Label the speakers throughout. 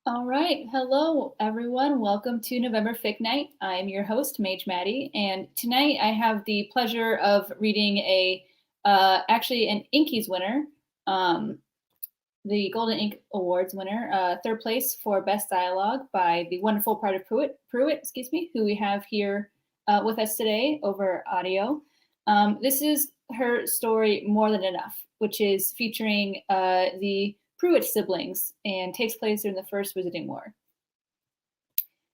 Speaker 1: All right. Hello, everyone. Welcome to November Fic Night. I'm your host, Mage Maddie, and tonight I have the pleasure of reading actually an Inkies winner, um, the Golden Ink Awards winner, third place for Best Dialogue by the wonderful Pride of Prewett, excuse me, who we have here with us today over audio. This is her story, More Than Enough, which is featuring the Prewett siblings and takes place during the First Visiting War.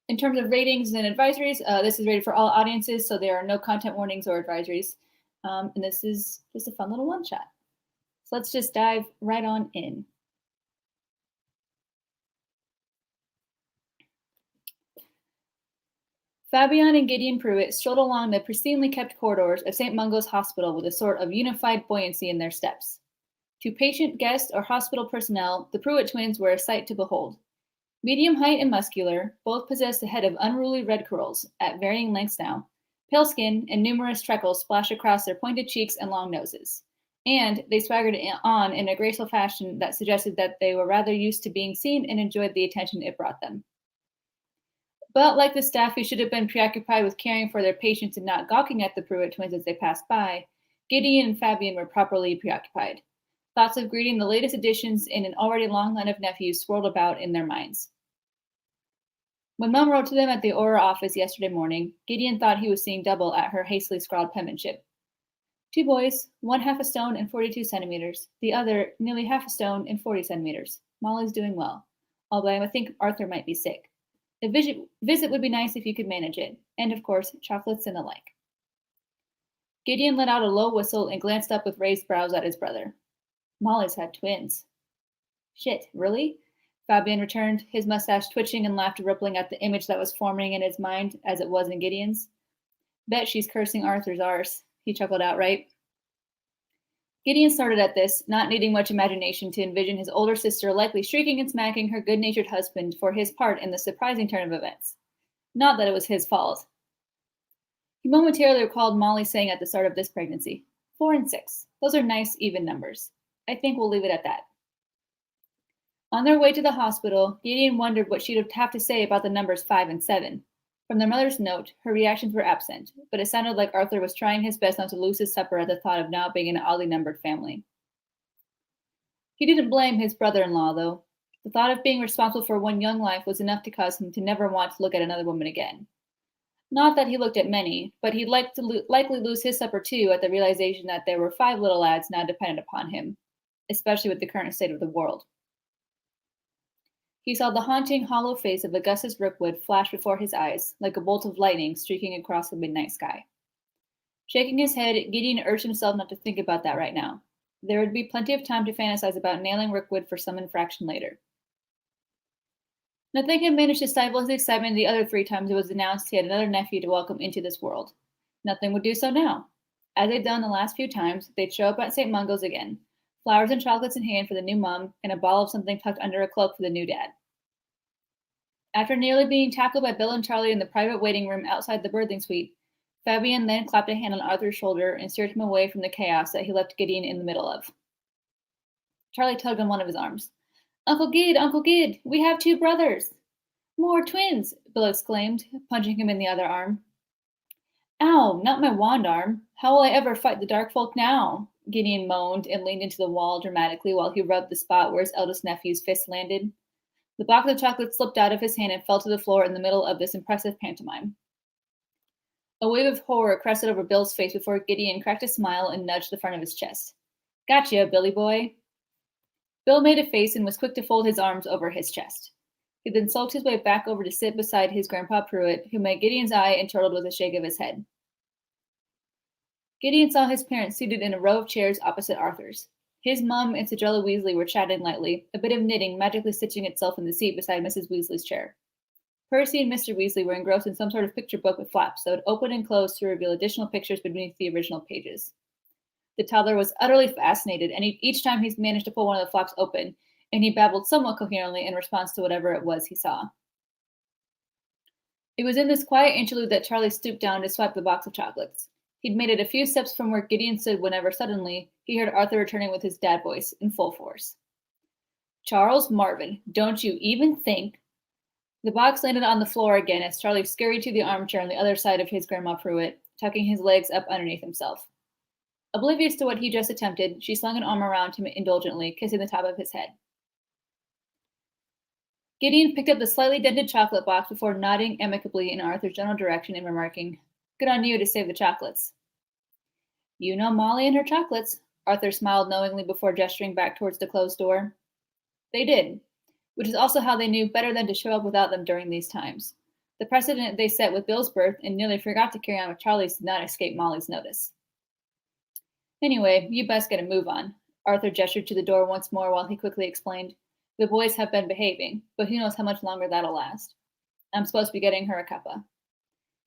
Speaker 1: In terms of ratings and advisories, this is rated for all audiences, so there are no content warnings or advisories. And this is just a fun little one shot. So let's just dive right on in. Fabian and Gideon Prewett strolled along the pristinely kept corridors of St. Mungo's Hospital with a sort of unified buoyancy in their steps. To patient, guest, or hospital personnel, the Prewett twins were a sight to behold. Medium height and muscular, both possessed a head of unruly red curls, at varying lengths now, pale skin, and numerous freckles splashed across their pointed cheeks and long noses. And they swaggered on in a graceful fashion that suggested that they were rather used to being seen and enjoyed the attention it brought them. But like the staff who should have been preoccupied with caring for their patients and not gawking at the Prewett twins as they passed by, Gideon and Fabian were properly preoccupied. Thoughts of greeting the latest additions in an already long line of nephews swirled about in their minds. When Mum wrote to them at the Aura office yesterday morning, Gideon thought he was seeing double at her hastily scrawled penmanship. 2 boys, one half a stone and 42 centimeters, the other nearly half a stone and 40 centimeters. Molly's doing well, although I think Arthur might be sick. A visit would be nice if you could manage it, and of course, chocolates and the like. Gideon let out a low whistle and glanced up with raised brows at his brother. Molly's had twins. Shit, really? Fabian returned, his mustache twitching and laughter rippling at the image that was forming in his mind as it was in Gideon's. Bet she's cursing Arthur's arse, he chuckled outright. Gideon started at this, not needing much imagination to envision his older sister likely shrieking and smacking her good-natured husband for his part in the surprising turn of events. Not that it was his fault. He momentarily recalled Molly saying at the start of this pregnancy, 4 and 6. Those are nice, even numbers. I think we'll leave it at that. On their way to the hospital, Gideon wondered what she'd have to say about the numbers 5 and 7. From their mother's note, her reactions were absent, but it sounded like Arthur was trying his best not to lose his supper at the thought of now being an oddly numbered family. He didn't blame his brother-in-law, though. The thought of being responsible for one young life was enough to cause him to never want to look at another woman again. Not that he looked at many, but he'd likely lose his supper too at the realization that there were 5 little lads now dependent upon him, especially with the current state of the world. He saw the haunting, hollow face of Augustus Rookwood flash before his eyes, like a bolt of lightning streaking across the midnight sky. Shaking his head, Gideon urged himself not to think about that right now. There would be plenty of time to fantasize about nailing Rookwood for some infraction later. Nothing had managed to stifle his excitement the other 3 times it was announced he had another nephew to welcome into this world. Nothing would do so now. As they'd done the last few times, they'd show up at St. Mungo's again, flowers and chocolates in hand for the new mum, and a ball of something tucked under a cloak for the new dad. After nearly being tackled by Bill and Charlie in the private waiting room outside the birthing suite, Fabian then clapped a hand on Arthur's shoulder and steered him away from the chaos that he left Gideon in the middle of. Charlie tugged on one of his arms. Uncle Gid, we have 2 brothers. More twins, Bill exclaimed, punching him in the other arm. Ow, not my wand arm. How will I ever fight the dark folk now? Gideon moaned and leaned into the wall dramatically while he rubbed the spot where his eldest nephew's fist landed. The box of chocolate slipped out of his hand and fell to the floor in the middle of this impressive pantomime. A wave of horror crested over Bill's face before Gideon cracked a smile and nudged the front of his chest. Gotcha, Billy boy. Bill made a face and was quick to fold his arms over his chest. He then sulked his way back over to sit beside his Grandpa Prewett, who met Gideon's eye and chortled with a shake of his head. Gideon saw his parents seated in a row of chairs opposite Arthur's. His mum and Cedrella Weasley were chatting lightly, a bit of knitting magically stitching itself in the seat beside Mrs. Weasley's chair. Percy and Mr. Weasley were engrossed in some sort of picture book with flaps that would open and close to reveal additional pictures beneath the original pages. The toddler was utterly fascinated, and each time he managed to pull one of the flaps open, and he babbled somewhat coherently in response to whatever it was he saw. It was in this quiet interlude that Charlie stooped down to swipe the box of chocolates. He'd made it a few steps from where Gideon stood whenever suddenly he heard Arthur returning with his dad voice in full force. Charles Marvin, don't you even think? The box landed on the floor again as Charlie scurried to the armchair on the other side of his Grandma Pruitt, tucking his legs up underneath himself. Oblivious to what he just attempted, she slung an arm around him indulgently, kissing the top of his head. Gideon picked up the slightly dented chocolate box before nodding amicably in Arthur's general direction and remarking, "Good on you to save the chocolates." "You know Molly and her chocolates," Arthur smiled knowingly before gesturing back towards the closed door. They did, which is also how they knew better than to show up without them during these times. The precedent they set with Bill's birth and nearly forgot to carry on with Charlie's did not escape Molly's notice. "Anyway, you best get a move on." Arthur gestured to the door once more while he quickly explained, "The boys have been behaving, but who knows how much longer that'll last. I'm supposed to be getting her a cuppa."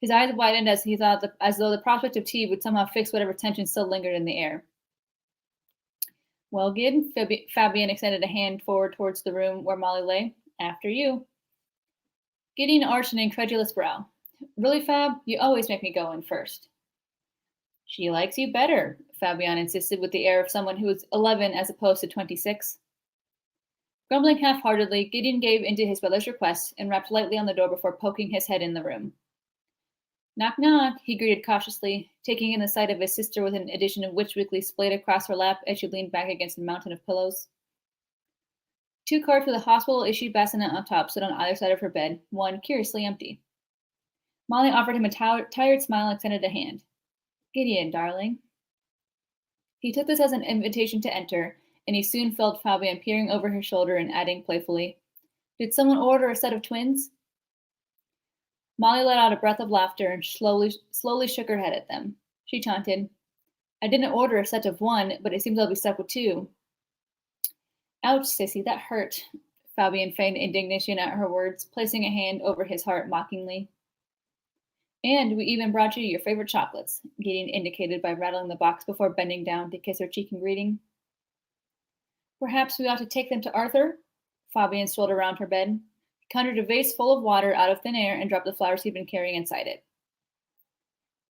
Speaker 1: His eyes widened as he thought as though the prospect of tea would somehow fix whatever tension still lingered in the air. "Well, Gid," Fabian extended a hand forward towards the room where Molly lay. "After you." Gideon arched an incredulous brow. "Really, Fab? You always make me go in first." "She likes you better," Fabian insisted with the air of someone who was 11 as opposed to 26. Grumbling half-heartedly, Gideon gave in to his brother's request and rapped lightly on the door before poking his head in the room. "Knock, knock," he greeted cautiously, taking in the sight of his sister with an addition of Witch Weekly splayed across her lap as she leaned back against a mountain of pillows. 2 cards with a hospital-issued bassinet on top stood on either side of her bed, one curiously empty. Molly offered him a tired smile and extended a hand. "Gideon, darling." He took this as an invitation to enter, and he soon felt Fabian peering over his shoulder and adding playfully, "Did someone order a set of twins?" Molly let out a breath of laughter and slowly shook her head at them. She taunted, "I didn't order a set of one, but it seems I'll be stuck with 2. "Ouch, sissy, that hurt." Fabian feigned indignation at her words, placing a hand over his heart mockingly. "And we even brought you your favorite chocolates," Gideon indicated by rattling the box before bending down to kiss her cheek in greeting. "Perhaps we ought to take them to Arthur?" Fabian strolled around her bed. He conjured a vase full of water out of thin air and dropped the flowers he'd been carrying inside it.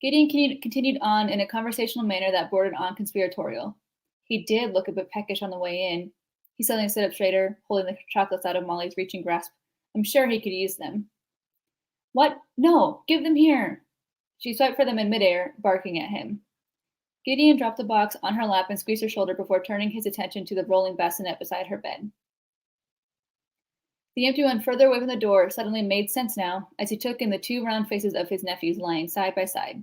Speaker 1: Gideon continued on in a conversational manner that bordered on conspiratorial. He did look a bit peckish on the way in. He suddenly stood up straighter, holding the chocolates out of Molly's reaching grasp. "I'm sure he could use them." "What? No, give them here." She swiped for them in midair, barking at him. Gideon dropped the box on her lap and squeezed her shoulder before turning his attention to the rolling bassinet beside her bed. The empty one further away from the door suddenly made sense now, as he took in the 2 round faces of his nephews lying side by side.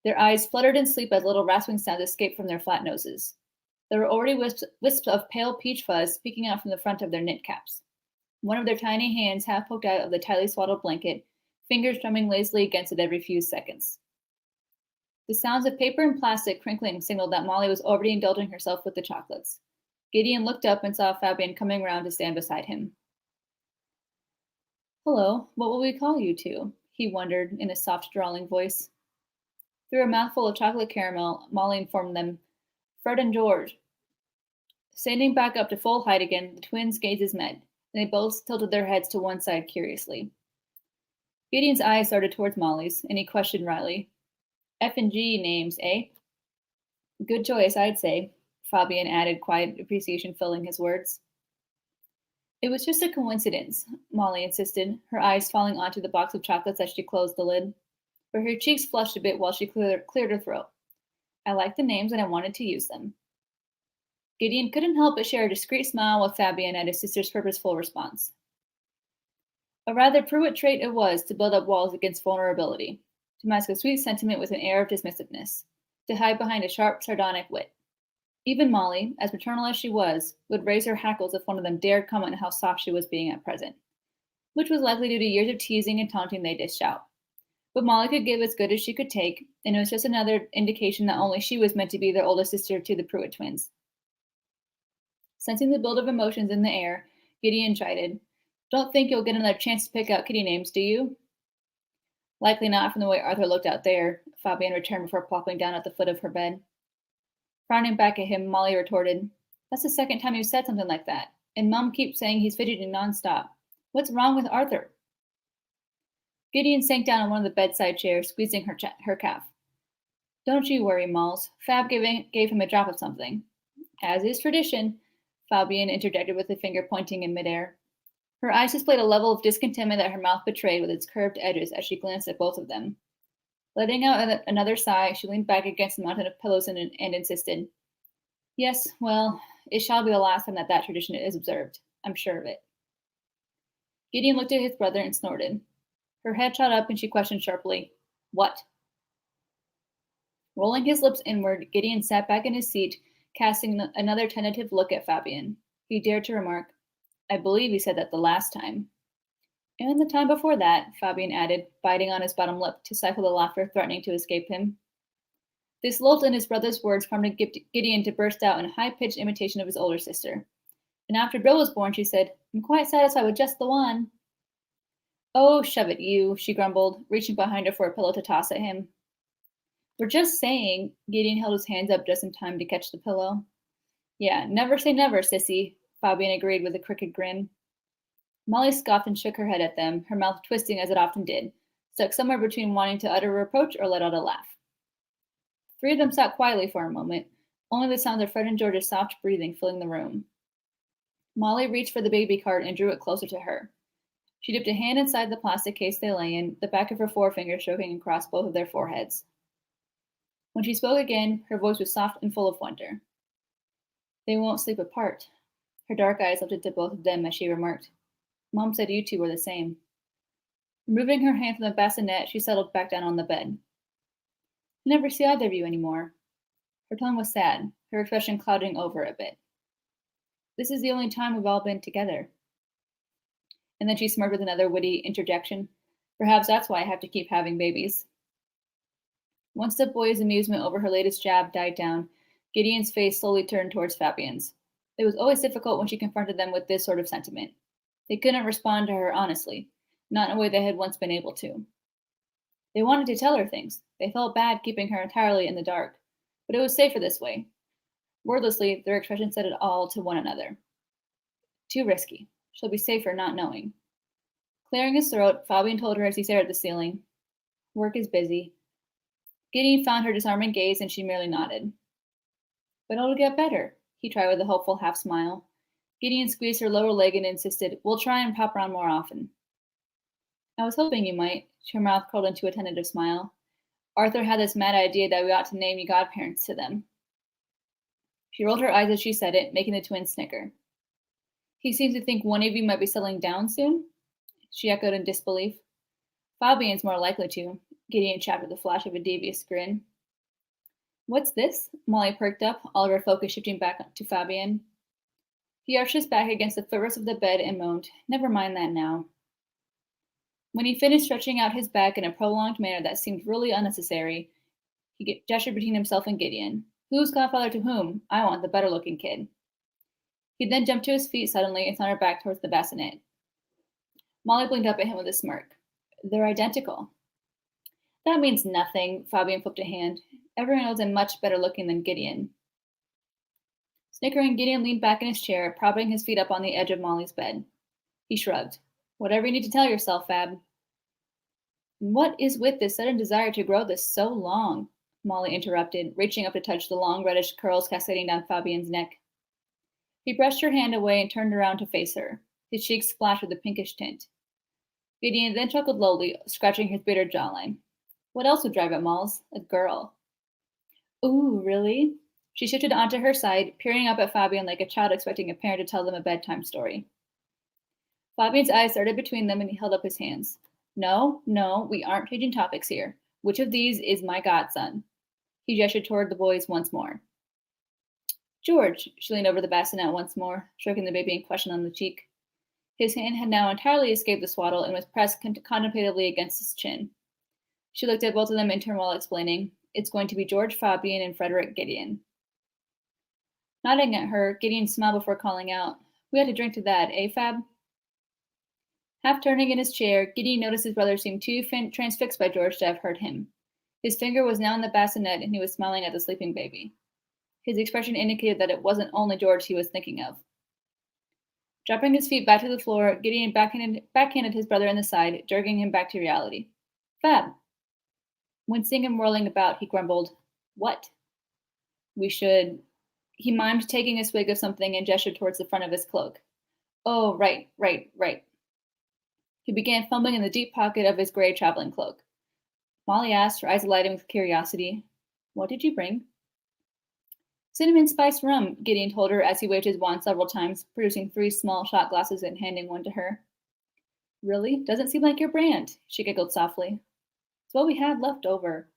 Speaker 1: Their eyes fluttered in sleep as little rasping sounds escaped from their flat noses. There were already wisps of pale peach fuzz peeking out from the front of their knit caps. One of their tiny hands half poked out of the tightly swaddled blanket, fingers drumming lazily against it every few seconds. The sounds of paper and plastic crinkling signaled that Molly was already indulging herself with the chocolates. Gideon looked up and saw Fabian coming round to stand beside him. "Hello, what will we call you 2? He wondered in a soft, drawling voice. Through a mouthful of chocolate caramel, Molly informed them, "Fred and George." Standing back up to full height again, the twins' gazes met, and they both tilted their heads to one side curiously. Gideon's eyes darted towards Molly's, and he questioned wryly, "F and G names, eh?" "Good choice, I'd say," Fabian added, quiet appreciation filling his words. "It was just a coincidence," Molly insisted, her eyes falling onto the box of chocolates as she closed the lid. But her cheeks flushed a bit while she cleared her throat. "I liked the names and I wanted to use them." Gideon couldn't help but share a discreet smile with Fabian at his sister's purposeful response. A rather Pruitt trait it was to build up walls against vulnerability, to mask a sweet sentiment with an air of dismissiveness, to hide behind a sharp, sardonic wit. Even Molly, as maternal as she was, would raise her hackles if one of them dared comment on how soft she was being at present, which was likely due to years of teasing and taunting they dished out. But Molly could give as good as she could take, and it was just another indication that only she was meant to be their oldest sister to the Pruitt twins. Sensing the build of emotions in the air, Gideon chided, "Don't think you'll get another chance to pick out kitty names, do you?" "Likely not from the way Arthur looked out there," Fabian returned before plopping down at the foot of her bed. Frowning back at him, Molly retorted, "That's the second time you've said something like that, and Mom keeps saying he's fidgeting nonstop. What's wrong with Arthur?" Gideon sank down on one of the bedside chairs, squeezing her calf. "Don't you worry, Molls. Fab gave him a drop of something." As is tradition, Fabian interjected with a finger pointing in midair. Her eyes displayed a level of discontentment that her mouth betrayed with its curved edges as she glanced at both of them. Letting out another sigh, she leaned back against the mountain of pillows and insisted, "Yes, well, it shall be the last time that tradition is observed. I'm sure of it." Gideon looked at his brother and snorted. Her head shot up and she questioned sharply, "What?" Rolling his lips inward, Gideon sat back in his seat, casting another tentative look at Fabian. He dared to remark, "I believe he said that the last time." "And the time before that," Fabian added, biting on his bottom lip to stifle the laughter threatening to escape him. This lilt in his brother's words prompted Gideon to burst out in a high-pitched imitation of his older sister. "And after Bill was born," she said, "I'm quite satisfied with just the one." "Oh, shove it, you," she grumbled, reaching behind her for a pillow to toss at him. "We're just saying." Gideon held his hands up just in time to catch the pillow. "Yeah, never say never, sissy," Fabian agreed with a crooked grin. Molly scoffed and shook her head at them, her mouth twisting as it often did, stuck somewhere between wanting to utter a reproach or let out a laugh. The three of them sat quietly for a moment, only the sound of Fred and George's soft breathing filling the room. Molly reached for the baby cart and drew it closer to her. She dipped a hand inside the plastic case they lay in, the back of her forefinger stroking across both of their foreheads. When she spoke again, her voice was soft and full of wonder. "They won't sleep apart." Her dark eyes lifted to both of them as she remarked, "Mom said you two were the same." Removing her hand from the bassinet, she settled back down on the bed. "I never see either of you anymore." Her tone was sad, her expression clouding over a bit. "This is the only time we've all been together." And then she smirked with another witty interjection. "Perhaps that's why I have to keep having babies." Once the boy's amusement over her latest jab died down, Gideon's face slowly turned towards Fabian's. It was always difficult when she confronted them with this sort of sentiment. They couldn't respond to her honestly, not in a way they had once been able to. They wanted to tell her things. They felt bad keeping her entirely in the dark, but it was safer this way. Wordlessly, their expressions said it all to one another. Too risky. She'll be safer not knowing. Clearing his throat, Fabian told her as he stared at the ceiling, "Work is busy." Gideon found her disarming gaze and she merely nodded. "But it'll get better," he tried with a hopeful half smile. Gideon squeezed her lower leg and insisted, "We'll try and pop around more often." "I was hoping you might." Her mouth curled into a tentative smile. "Arthur had this mad idea that we ought to name you godparents to them." She rolled her eyes as she said it, making the twins snicker. "He seems to think one of you might be settling down soon?" she echoed in disbelief. "Fabian's more likely to," Gideon chapped with a flash of a devious grin. "What's this?" Molly perked up, all of her focus shifting back to Fabian. He arched his back against the footrest of the bed and moaned, "Never mind that now." When he finished stretching out his back in a prolonged manner that seemed really unnecessary, he gestured between himself and Gideon. "Who's godfather to whom? I want the better-looking kid." He then jumped to his feet suddenly and sauntered back towards the bassinet. Molly blinked up at him with a smirk. "They're identical." "That means nothing," Fabian flipped a hand. "Everyone knows I'm much better looking than Gideon." Snickering, Gideon leaned back in his chair, propping his feet up on the edge of Molly's bed. He shrugged. "Whatever you need to tell yourself, Fab." "And what is with this sudden desire to grow this so long?" Molly interrupted, reaching up to touch the long reddish curls cascading down Fabian's neck. He brushed her hand away and turned around to face her. His cheeks splashed with a pinkish tint. Gideon then chuckled lowly, scratching his bitter jawline. "What else would drive at Molls? A girl." "Ooh, really?" She shifted onto her side, peering up at Fabian like a child expecting a parent to tell them a bedtime story. Fabian's eyes darted between them and he held up his hands. No, we aren't changing topics here. Which of these is my godson?" He gestured toward the boys once more. "George," she leaned over the bassinet once more, stroking the baby in question on the cheek. His hand had now entirely escaped the swaddle and was pressed contemplatively against his chin. She looked at both of them in turn while explaining, "It's going to be George Fabian and Frederick Gideon." Nodding at her, Gideon smiled before calling out, "We had to drink to that, eh, Fab?" Half turning in his chair, Gideon noticed his brother seemed too transfixed by George to have heard him. His finger was now in the bassinet and he was smiling at the sleeping baby. His expression indicated that it wasn't only George he was thinking of. Dropping his feet back to the floor, Gideon backhanded his brother in the side, jerking him back to reality. "Fab." Wincing and whirling about, he grumbled, "What?" "We should He mimed taking a swig of something and gestured towards the front of his cloak. Oh, right, right, right. He began fumbling in the deep pocket of his gray traveling cloak. Molly asked, her eyes lighting with curiosity, What did you bring? Cinnamon spiced rum, Gideon told her as he waved his wand several times, producing 3 small shot glasses and handing one to her. Really? Doesn't seem like your brand, she giggled softly. It's what we had left over,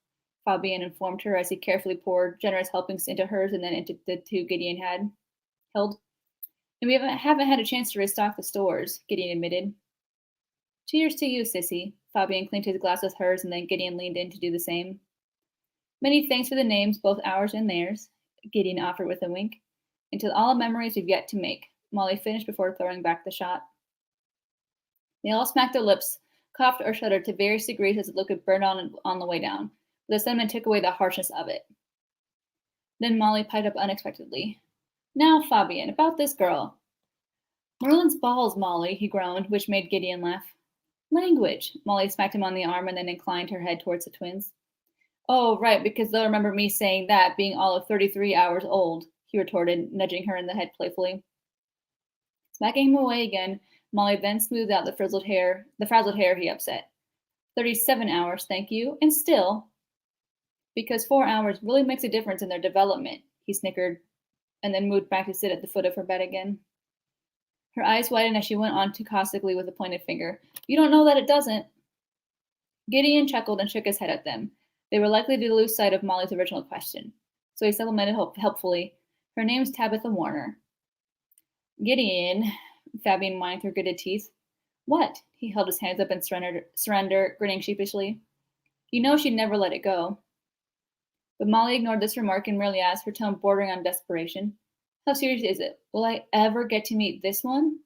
Speaker 1: Fabian informed her as he carefully poured generous helpings into hers and then into the 2 Gideon had held. And we haven't had a chance to restock the stores, Gideon admitted. Cheers to you, sissy. Fabian clinked his glass with hers, and then Gideon leaned in to do the same. Many thanks for the names, both ours and theirs, Gideon offered with a wink. And to all the memories we've yet to make, Molly finished before throwing back the shot. They all smacked their lips, coughed or shuddered to various degrees as the liquid burned on the way down, but the cinnamon took away the harshness of it. Then Molly piped up unexpectedly. Now, Fabian, about this girl. Merlin's balls, Molly, he groaned, which made Gideon laugh. Language. Molly smacked him on the arm and then inclined her head towards the twins. Oh, right, because they'll remember me saying that, being all of 33 hours old, he retorted, nudging her in the head playfully. Smacking him away again, Molly then smoothed out the frazzled hair he upset. 37 hours, thank you, and still. Because 4 hours really makes a difference in their development, he snickered, and then moved back to sit at the foot of her bed again. Her eyes widened as she went on too caustically with a pointed finger. You don't know that it doesn't. Gideon chuckled and shook his head at them. They were likely to lose sight of Molly's original question, so he supplemented helpfully. Her name's Tabitha Warner. Gideon, Fabian whined through gritted teeth. What? He held his hands up in surrender, grinning sheepishly. You know she'd never let it go. But Molly ignored this remark and merely asked, her tone bordering on desperation. How serious is it? Will I ever get to meet this one?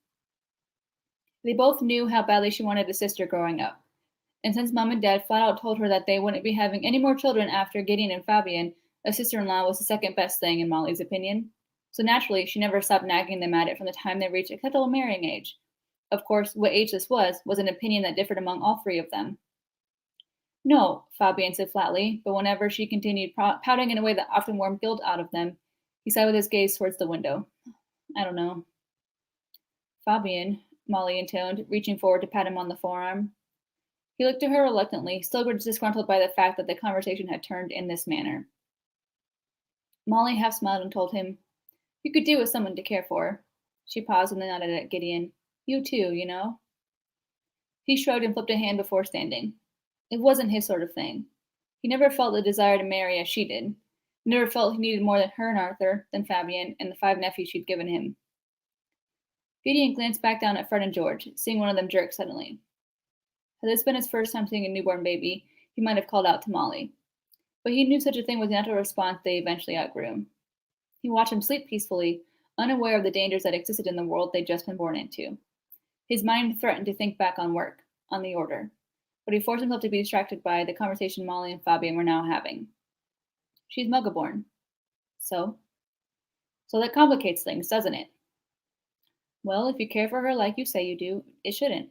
Speaker 1: They both knew how badly she wanted a sister growing up. And since Mom and Dad flat out told her that they wouldn't be having any more children after Gideon and Fabian, a sister-in-law was the second best thing in Molly's opinion. So naturally, she never stopped nagging them at it from the time they reached acceptable marrying age. Of course, what age this was an opinion that differed among all 3 of them. No, Fabian said flatly, but whenever she continued pouting in a way that often warmed guilt out of them, he sighed with his gaze towards the window. I don't know. Fabian, Molly intoned, reaching forward to pat him on the forearm. He looked at her reluctantly, still disgruntled by the fact that the conversation had turned in this manner. Molly half smiled and told him, You could do with someone to care for. She paused and then nodded at Gideon. You too, you know. He shrugged and flipped a hand before standing. It wasn't his sort of thing. He never felt the desire to marry as she did. He never felt he needed more than her and Arthur, than Fabian, and the 5 nephews she'd given him. Gideon glanced back down at Fred and George, seeing one of them jerk suddenly. Had this been his first time seeing a newborn baby, he might have called out to Molly. But he knew such a thing was a natural response they eventually outgrew. He watched him sleep peacefully, unaware of the dangers that existed in the world they'd just been born into. His mind threatened to think back on work, on the order, but he forced himself to be distracted by the conversation Molly and Fabian were now having. She's Muggaborn. So? So that complicates things, doesn't it? Well, if you care for her like you say you do, it shouldn't.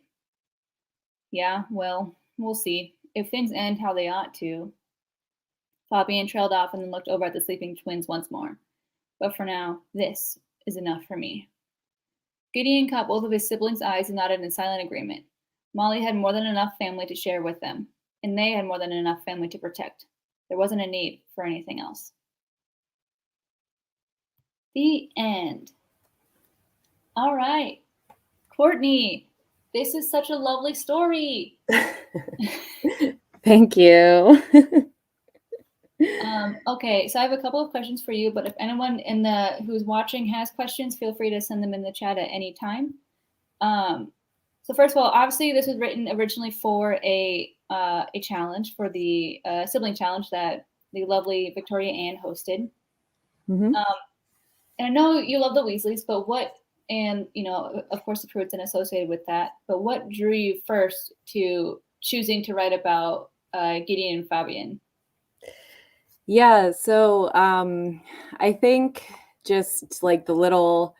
Speaker 1: Yeah, well, we'll see. If things end how they ought to. Fabian trailed off and then looked over at the sleeping twins once more. But for now, this is enough for me. Gideon caught both of his siblings' eyes and nodded in silent agreement. Molly had more than enough family to share with them, and they had more than enough family to protect. There wasn't a need for anything else. The end. All right. Courtney, this is such a lovely story.
Speaker 2: Thank you.
Speaker 1: Okay, so I have a couple of questions for you, but if anyone who's watching has questions, feel free to send them in the chat at any time. So first of all, obviously this was written originally for a challenge, for the sibling challenge that the lovely Victoria Ann hosted.
Speaker 2: Mm-hmm.
Speaker 1: And I know you love the Weasleys, but what, and of course the Prewetts and associated with that, but what drew you first to choosing to write about Gideon and Fabian?
Speaker 2: Yeah, so I think just like the little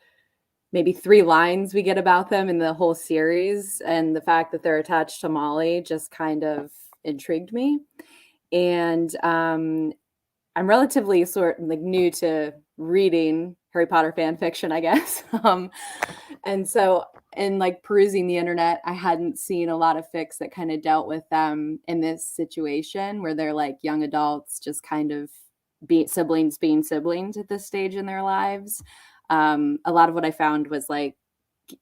Speaker 2: maybe 3 lines we get about them in the whole series, and the fact that they're attached to Molly just kind of intrigued me. And I'm relatively new to reading Harry Potter fan fiction, I guess. And so in like perusing the internet, I hadn't seen a lot of fics that kind of dealt with them in this situation where they're like young adults just kind of being siblings at this stage in their lives. A lot of what I found was like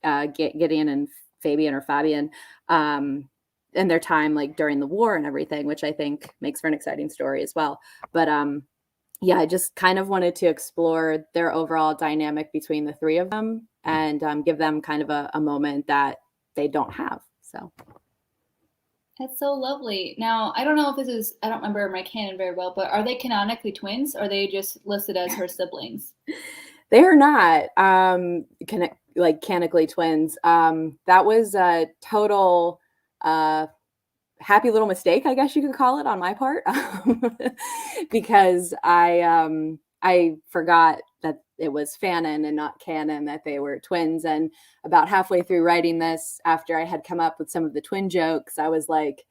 Speaker 2: Gideon and Fabian, and their time like during the war and everything, which I think makes for an exciting story as well. But yeah, I just kind of wanted to explore their overall dynamic between the three of them and give them kind of a moment that they don't have. So
Speaker 1: That's so lovely. Now, I don't know if this is, I don't remember my canon very well, but are they canonically twins or are they just listed as her siblings?
Speaker 2: they are not like canonically twins. That was a total happy little mistake, I guess you could call it, on my part, because I forgot that it was fanon and not canon that they were twins. And about halfway through writing this, after I had come up with some of the twin jokes, I was like,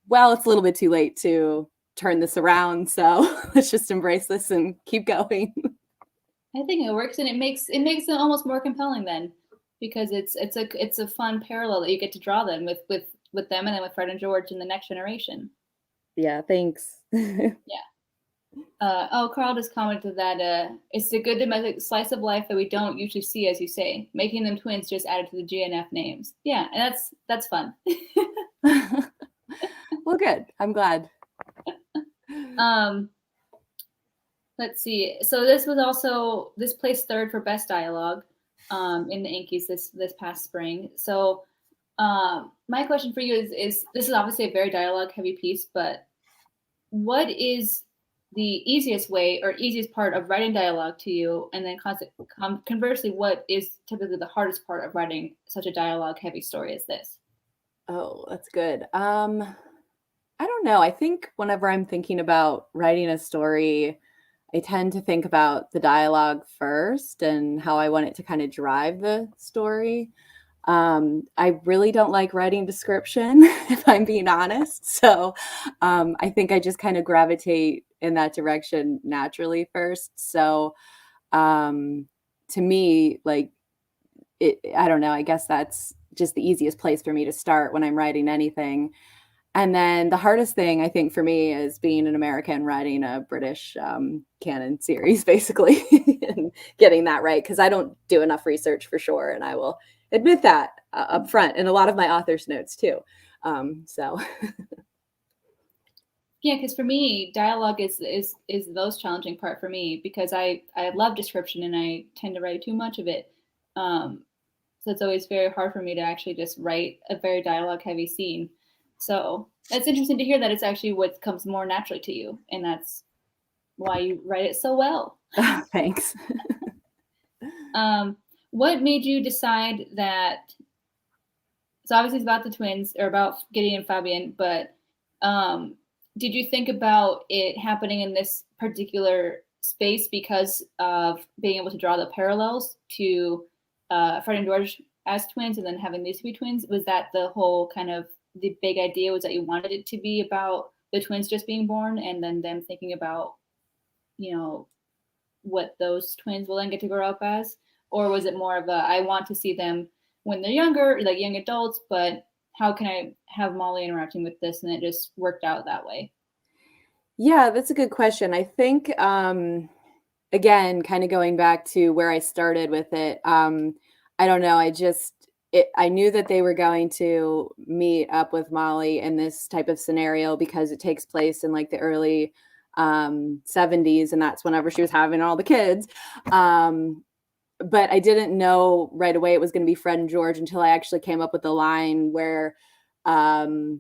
Speaker 2: well, it's a little bit too late to turn this around, so let's just embrace this and keep going.
Speaker 1: I think it works, and it almost more compelling then, because it's a fun parallel that you get to draw then with them and then with Fred and George in the next generation.
Speaker 2: Yeah, thanks.
Speaker 1: Yeah. Carl just commented that it's a good domestic slice of life that we don't usually see, as you say. Making them twins just added to the GNF names. Yeah, and that's fun.
Speaker 2: Well, good. I'm glad.
Speaker 1: Let's see. So this placed third for best dialogue in the Yankees this past spring. So my question for you is this is obviously a very dialogue heavy piece, but what is the easiest way or easiest part of writing dialogue to you? And then conversely, what is typically the hardest part of writing such a dialogue heavy story as this?
Speaker 2: Oh, that's good. I don't know. I think whenever I'm thinking about writing a story, I tend to think about the dialogue first and how I want it to kind of drive the story. I really don't like writing description, if I'm being honest. So I think I just kind of gravitate in that direction naturally first. So to me, like, I don't know, I guess that's just the easiest place for me to start when I'm writing anything. And then the hardest thing I think for me is being an American writing a British canon series, basically, and getting that right, because I don't do enough research for sure, and I will admit that up front in a lot of my author's notes too. So
Speaker 1: Yeah, because for me, dialogue is the most challenging part for me because I love description and I tend to write too much of it. So it's always very hard for me to actually just write a very dialogue heavy scene. So it's interesting to hear that it's actually what comes more naturally to you, and that's why you write it so well.
Speaker 2: thanks.
Speaker 1: What made you decide that? So obviously it's about the twins or about Gideon and Fabian, but did you think about it happening in this particular space because of being able to draw the parallels to Fred and George as twins and then having these to be twins? Was that the whole kind of the big idea, was that you wanted it to be about the twins just being born and then them thinking about, what those twins will then get to grow up as? Or was it more of a, I want to see them when they're younger, like young adults, but how can I have Molly interacting with this? And it just worked out that way.
Speaker 2: Yeah, that's a good question. I think, again, kind of going back to where I started with it, I don't know. I knew that they were going to meet up with Molly in this type of scenario because it takes place in like the early 70s, and that's whenever she was having all the kids. But I didn't know right away it was going to be Fred and George until I actually came up with the line where, they're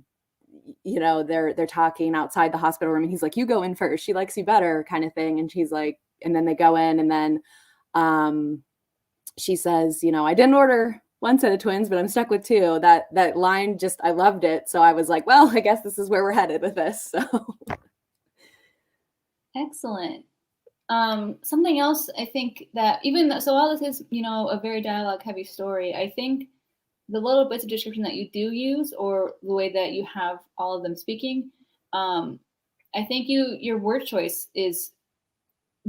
Speaker 2: talking outside the hospital room, and he's like, "You go in first. She likes you better," kind of thing. And she's like, and then they go in, and then she says, "I didn't order one set of twins, but I'm stuck with two." That line, just, I loved it. So I was like, well, I guess this is where we're headed with this. So
Speaker 1: Excellent. Something else I think that so all this is, a very dialogue heavy story, I think the little bits of description that you do use or the way that you have all of them speaking, I think your word choice is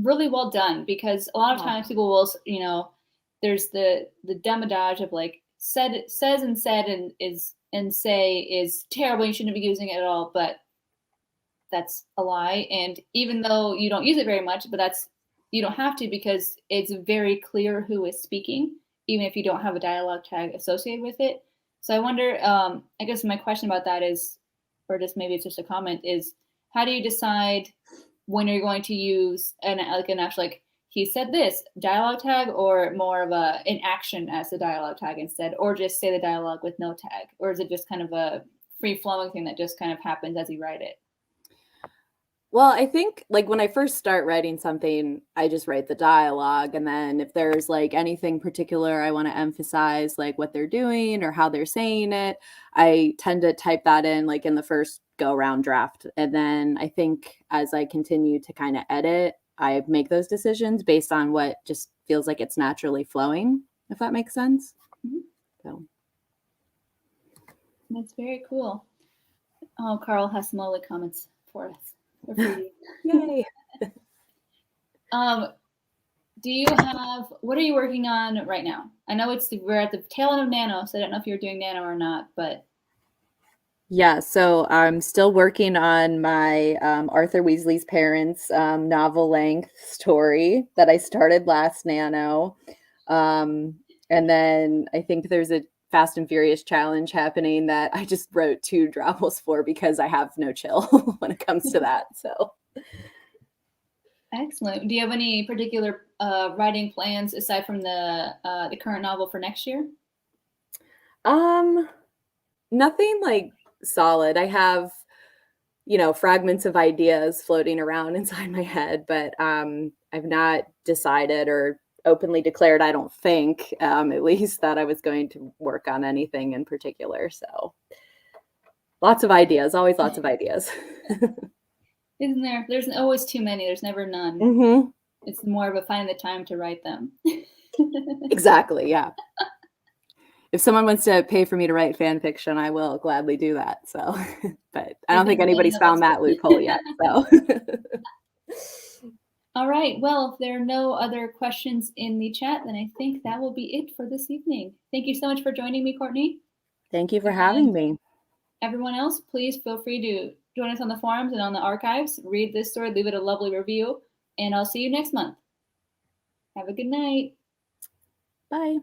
Speaker 1: really well done, because a lot of
Speaker 2: Aw.
Speaker 1: times people will, there's the demotage of like says and said and say is terrible. You shouldn't be using it at all, but that's a lie. And even though you don't use it very much, but you don't have to, because it's very clear who is speaking, even if you don't have a dialogue tag associated with it. So I wonder, I guess my question about that is, or just maybe it's just a comment, is how do you decide when you're going to use an actual, like, he said this dialogue tag, or more of an action as the dialogue tag instead, or just say the dialogue with no tag? Or is it just kind of a free flowing thing that just kind of happens as you write it?
Speaker 2: Well, I think like when I first start writing something, I just write the dialogue. And then if there's like anything particular I want to emphasize, like what they're doing or how they're saying it, I tend to type that in like in the first go round draft. And then I think as I continue to kind of edit, I make those decisions based on what just feels like it's naturally flowing, if that makes sense.
Speaker 1: Mhm.
Speaker 2: So
Speaker 1: That's very cool. Oh, Carl has some lovely comments for us. For free.
Speaker 2: yay.
Speaker 1: Do you have, what are you working on right now? I know we're at the tail end of Nano, so I don't know if you're doing Nano or not, but.
Speaker 2: Yeah, so I'm still working on my Arthur Weasley's Parents novel length story that I started last Nano. And then I think there's a Fast and Furious challenge happening that I just wrote 2 drawels for because I have no chill when it comes to that. So
Speaker 1: Excellent. Do you have any particular writing plans aside from the current novel for next year?
Speaker 2: nothing like solid. I have, fragments of ideas floating around inside my head, but I've not decided or openly declared, I don't think, at least, that I was going to work on anything in particular. So lots of ideas, always lots of ideas.
Speaker 1: Isn't there? There's always too many. There's never none.
Speaker 2: Mm-hmm.
Speaker 1: It's more of a finding the time to write them.
Speaker 2: Exactly. Yeah. If someone wants to pay for me to write fan fiction, I will gladly do that. So, but I don't think anybody's found that loophole yet. So.
Speaker 1: All right. Well, if there are no other questions in the chat, then I think that will be it for this evening. Thank you so much for joining me, Courtney.
Speaker 2: Thank you for having me.
Speaker 1: Everyone else, please feel free to join us on the forums and on the archives. Read this story, leave it a lovely review, and I'll see you next month. Have a good night.
Speaker 2: Bye.